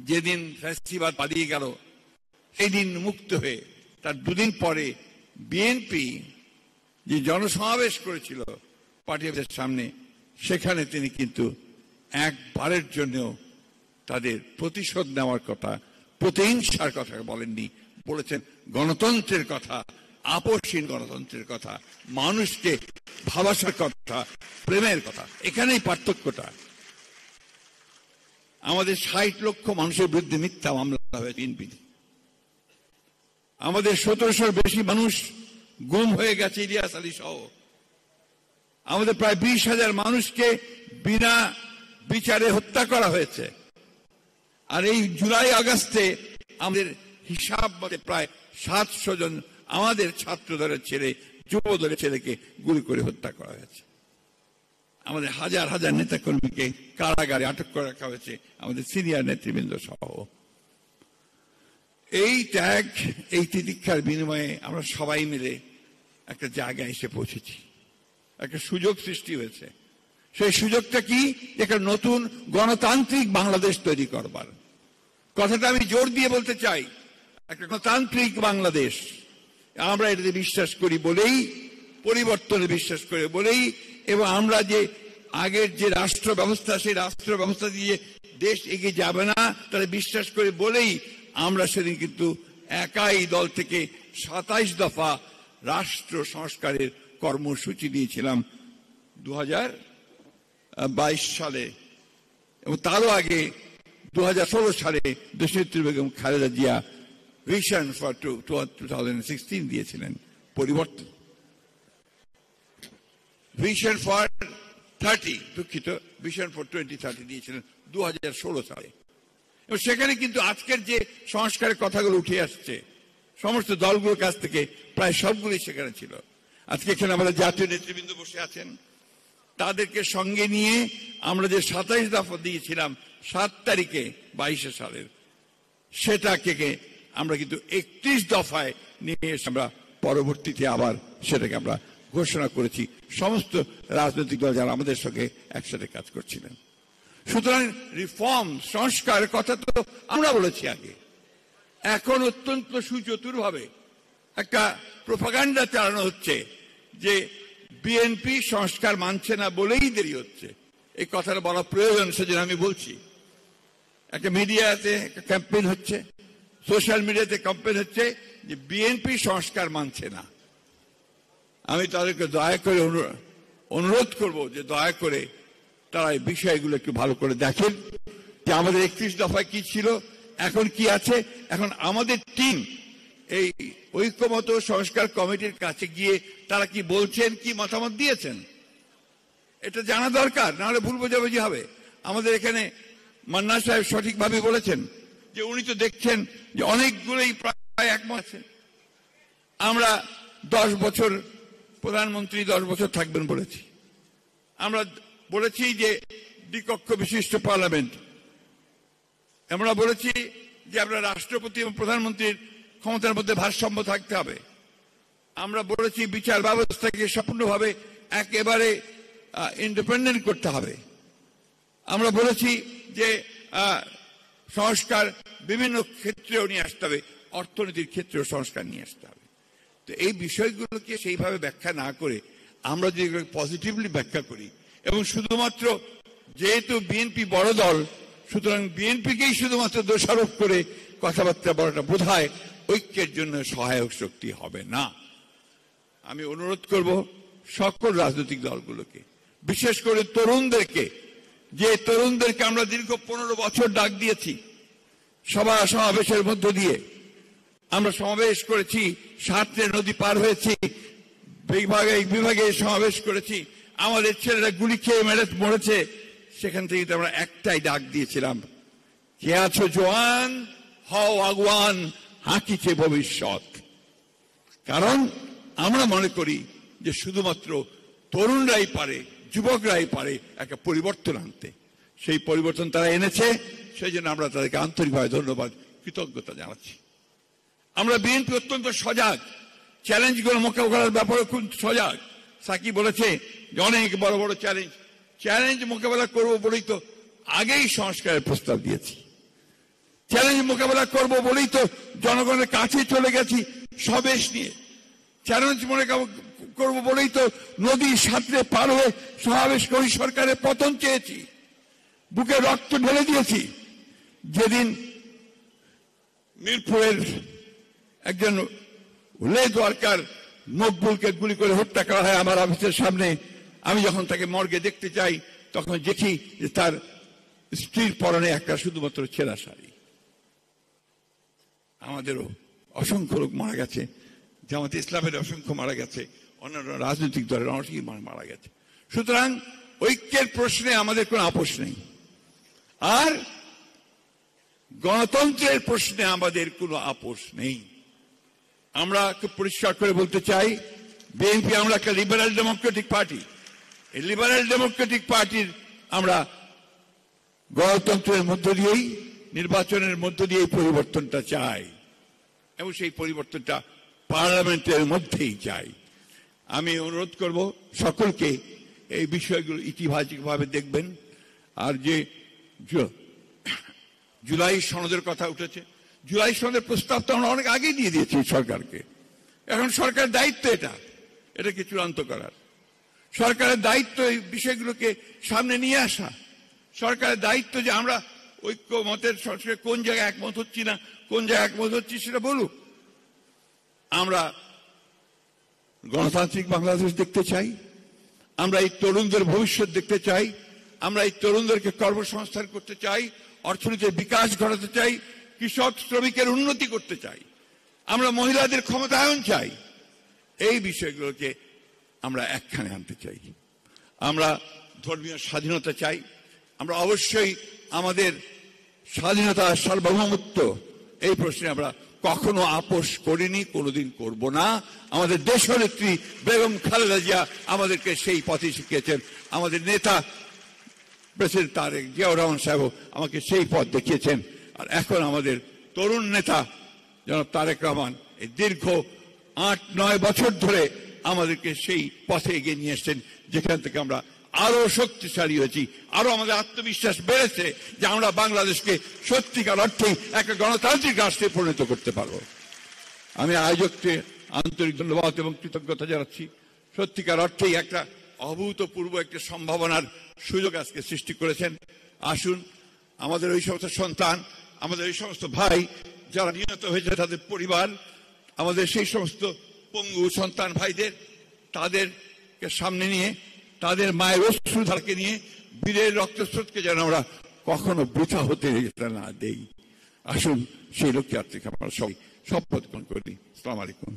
যেদিন ফ্যাসিবাদ পালিয়ে গেল সেই দিন মুক্ত হয়ে তার দুদিন পরে বিএনপি যে জনসমাবেশ করেছিল পার্টি অফিসের সামনে, সেখানে তিনি কিন্তু একবারের জন্য তাদের প্রতিশোধ নেওয়ার কথা, প্রতিহিংসার কথা বলেননি। বলেছেন গণতন্ত্রের কথা, আপসহীন গণতন্ত্রের কথা, মানুষকে ভালোবাসার কথা, প্রেমের কথা। এখানেই পার্থক্যটা। আমাদের 60 লক্ষ মানুষের বিরুদ্ধে মিথ্যা মামলা হয়েছে বিএনপি। আমাদের 1700 বেশি মানুষ গুম হয়ে গেছে ইলিয়াস আলী সহ। আমাদের প্রায় 20,000 মানুষকে বিনা বিচারে হত্যা করা হয়েছে। আর এই জুলাই আগস্টে আমাদের হিসাব মতে প্রায় 700 জন আমাদের ছাত্র দলের ছেলে, যুব দলের ছেলেকে গুলি করে হত্যা করা হয়েছে। আমাদের হাজার হাজার নেতাকর্মীকে কারাগারে আটক করে রাখা হয়েছে, আমাদের সিনিয়র নেতৃবৃন্দ সহ। এই ত্যাগ, এই তিতিক্ষার বিনিময়ে আমরা সবাই মিলে একটা জায়গায় এসে পৌঁছেছি, একটা সুযোগ সৃষ্টি হয়েছে। সেই সুযোগটা কি? একটা নতুন গণতান্ত্রিক বাংলাদেশ তৈরি করবার কথাটা আমি জোর দিয়ে বলতে চাই। একটা গণতান্ত্রিক বাংলাদেশ, আমরা এটাতে বিশ্বাস করি বলেই, পরিবর্তনে বিশ্বাস করে বলেই, এবং আমরা যে আগের যে রাষ্ট্র ব্যবস্থা, সেই রাষ্ট্র ব্যবস্থা দিয়ে দেশ এগিয়ে যাবে না তাহলে বিশ্বাস করে বলেই আমরা সেদিন কিন্তু একাই দল থেকে 27 দফা রাষ্ট্র সংস্কারের কর্মসূচি দিয়েছিলাম 2022 সালে, এবং তারও আগে 2016 সালে দেশনেত্রী বেগম খালেদা জিয়া ভিশন ফর 2016 দিয়েছিলেন পরিবর্তন, ভিশন ফর 30, দুঃখিত, ভিশন ফর 2030 দিয়েছিলেন 2016 সালে। এবং সেখানে কিন্তু আজকের যে সংস্কারের কথাগুলো উঠে আসছে সমস্ত দলগুলোর কাছ থেকে প্রায় সবগুলি সেখানে ছিল। আজকে এখানে আমাদের জাতীয় নেতৃবৃন্দ বসে আছেন, তাদেরকে সঙ্গে নিয়ে আমরা যে 27 দফা দিয়েছিলাম 7 তারিখে 22 সালের, সেটাকে আমরা কিন্তু 31 দফায় নিয়ে এসে আমরা পরবর্তীতে আবার সেটাকে আমরা ঘোষণা করেছি সমস্ত রাজনৈতিক দল যারা আমাদের সঙ্গে একসাথে কাজ করছিলেন। সুতরাং রিফর্ম, সংস্কারের কথা তো আমরা বলেছি আগে। এখন অত্যন্ত সুচতুরভাবে একটা প্রোপাগান্ডা চালানো হচ্ছে যে বিএনপি সংস্কার মানছে না বলেই দেরি হচ্ছে। এই কথাটা বলা প্রয়োজন, সেজন্য আমি বলছি। একটা মিডিয়াতে একটা ক্যাম্পেইন হচ্ছে, সোশ্যাল মিডিয়াতে ক্যাম্পেইন হচ্ছে যে বিএনপি সংস্কার মানছে না। আমি তাদেরকে দয়া করে অনুরোধ করব যে দয়া করে তারা এই বিষয়গুলো একটু ভালো করে দেখেন যে আমাদের 31 দফায় কি ছিল, এখন কি আছে। এখন আমাদের টিম এই ঐক্যমত সংস্কার কমিটির কাছে গিয়ে তারা কি বলছেন, কি মতামত দিয়েছেন, এটা জানা দরকার, নাহলে ভুল বোঝাবুঝি হবে। আমাদের এখানে মান্না সাহেব সঠিকভাবে বলেছেন যে উনি তো দেখছেন যে অনেকগুলোই প্রায় একমত আছে। আমরা 10 বছর প্রধানমন্ত্রী 10 বছর থাকবেন বলেছি। আমরা বলেছি যে দ্বিকক্ষ বিশিষ্ট পার্লামেন্ট। আমরা বলেছি যে আপনার রাষ্ট্রপতি এবং প্রধানমন্ত্রীর ক্ষমতার মধ্যে ভারসাম্য থাকতে হবে। আমরা বলেছি বিচার ব্যবস্থাকে সম্পূর্ণভাবে একেবারে ইন্ডিপেন্ডেন্ট করতে হবে। আমরা বলেছি যে সংস্কার বিভিন্ন ক্ষেত্রেও নিয়ে আসতে হবে, অর্থনীতির ক্ষেত্রেও সংস্কার নিয়ে আসতে হবে। তো এই বিষয়গুলোকে সেইভাবে ব্যাখ্যা না করে আমরা যদি পজিটিভলি ব্যাখ্যা করি, এবং শুধুমাত্র যেহেতু বিএনপি বড় দল সুতরাং বিএনপিকেই শুধুমাত্র দোষারোপ করে কথাবার্তা বলাটা বোধহয় ঐক্যের জন্য সহায়ক শক্তি হবে না। আমি অনুরোধ করব সকল রাজনৈতিক দলগুলোকে, বিশেষ করে তরুণদেরকে, যে তরুণদেরকে আমরা দীর্ঘ 15 বছর ডাক দিয়েছি সভা সমাবেশের মধ্য দিয়ে। আমরা সমাবেশ করেছি, 7 নদী পার হয়েছি, বিভাগে সমাবেশ করেছি, আমাদের ছেলেরা গুলি খেয়ে মরেছে। সেখান থেকে আমরা একটাই ডাক দিয়েছিলাম, কে আছো জওয়ান, হও আগুয়ান, হাঁকিছে ভবিষ্যৎ। কারণ আমরা মনে করি যে শুধুমাত্র তরুণরাই পারে, যুবকরাই পারে একটা পরিবর্তন আনতে। সেই পরিবর্তন তারা এনেছে, সেই জন্য আমরা তাদেরকে আন্তরিকভাবে ধন্যবাদ, কৃতজ্ঞতা জানাচ্ছি। আমরা বিএনপি অত্যন্ত সজাগ, চ্যালেঞ্জগুলো মোকাবেলার ব্যাপারে খুব সজাগ। সাকি বলেছে যে অনেক বড় বড় চ্যালেঞ্জ মোকাবেলা করবো বলেই তো আগেই সংস্কারের প্রস্তাব দিয়েছি। মোকাবেলা করব বলেই তো জনগণের কাছে চলে গেছি স্বদেশ নিয়ে। চ্যালেঞ্জ মনে করব বলেই তো নদী সাঁতরে পার হয়ে সমাবেশ করি, সরকারের পতন চেয়েছি, বুকে রক্ত ঢেলে দিয়েছি। যেদিন মিরপুরের একজন লেজ ওয়ার্কার মকবুলকে গুলি করে হত্যা করা হয় আমার অফিসের সামনে, আমি যখন তাকে মর্গে দেখতে চাই তখন দেখি যে তার স্ত্রীর পরনে একটা শুধুমাত্র ছেঁড়া শাড়ি। আমাদেরও অসংখ্য লোক মারা গেছে, জামাতে ইসলামের অসংখ্য মারা গেছে, অন্যান্য রাজনৈতিক দলের অনেকেই মারা গেছে। সুতরাং ঐক্যের প্রশ্নে আমাদের কোনো আপোষ নেই, আর গণতন্ত্রের প্রশ্নে আমাদের কোনো আপোষ নেই। আমরা খুব পরিষ্কার করে বলতে চাই, বিএনপি আমরা একটা লিবারেল ডেমোক্রেটিক পার্টি। এই লিবারেল ডেমোক্রেটিক পার্টির আমরা গণতন্ত্রের মধ্য দিয়েই, নির্বাচনের মধ্য দিয়ে পরিবর্তনটা চাই, এবং সেই পরিবর্তনটা পার্লামেন্টের মধ্যেই চাই। আমি অনুরোধ করব সকলকে এই বিষয়গুলো ইতিবাচকভাবে দেখবেন। আর যে জুলাই সনদের কথা উঠেছে, জুলাই সনদের প্রস্তাব তো আমরা অনেক আগেই দিয়ে দিয়েছি সরকারকে। এখন সরকারের দায়িত্ব এটাকে চূড়ান্ত করার। সরকারের দায়িত্ব এই বিষয়গুলোকে সামনে নিয়ে আসা। সরকারের দায়িত্ব যে আমরা ঐক্য মতের সঙ্গে কোন জায়গায় একমত হচ্ছি না, কোন জায়গায় একমত হচ্ছি সেটা বলুক। আমরা গণতান্ত্রিক বাংলাদেশ দেখতে চাই, আমরা এই তরুণদের ভবিষ্যৎ দেখতে চাই, আমরা এই তরুণদেরকে কর্মসংস্থান করতে চাই, অর্থনীতির বিকাশ ঘটাতে চাই, কৃষক শ্রমিকের উন্নতি করতে চাই, আমরা মহিলাদের ক্ষমতায়ন চাই। এই বিষয়গুলোকে আমরা একখানে আনতে চাই। আমরা ধর্মীয় স্বাধীনতা চাই। আমরা অবশ্যই আমাদের স্বাধীনতা, সার্বভৌমত্ব, এই প্রশ্নে আমরা কখনো আপোষ করিনি, কোনোদিন করব না। আমাদের দেশনেত্রী বেগম খালেদা জিয়া আমাদেরকে সেই পথে শিখিয়েছেন। আমাদের নেতা প্রেসিডেন্ট তারেক জিয়াউর রহমান সাহেব আমাকে সেই পথ দেখিয়েছেন। আর এখন আমাদের তরুণ নেতা জনাব তারেক রহমান এই দীর্ঘ 8-9 বছর ধরে আমাদেরকে সেই পথে এগিয়ে নিয়ে এসছেন, যেখান থেকে আমরা আরো শক্তিশালী হয়েছি, আরো আমাদের আত্মবিশ্বাস বেড়েছে যে আমরা বাংলাদেশকে সত্যিকার অর্থেই একটা গণতান্ত্রিক রাষ্ট্রে পরিণত করতে পারবো। আমি আয়োজককে আন্তরিক ধন্যবাদ এবং কৃতজ্ঞতা জানাচ্ছি। সত্যিকার অর্থেই একটা অভূতপূর্ব একটা সম্ভাবনার সুযোগ আজকে সৃষ্টি করেছেন। আসুন, আমাদের ওই সমস্ত সন্তান, আমাদের ওই সমস্ত ভাই যারা নিহত হয়েছে, তাদের পরিবার, আমাদের সেই সমস্ত পঙ্গু সন্তান ভাইদের, তাদেরকে সামনে নিয়ে, তাদের মায়ের অশ্রুধারকে নিয়ে বীরের রক্তস্রোতকে যেন আমরা কখনো বৃথা হতে না দেই। আসুন, সেই লক্ষ্যে আমরা সবাই শপথ গ্রহণ করি। আসসালামু আলাইকুম।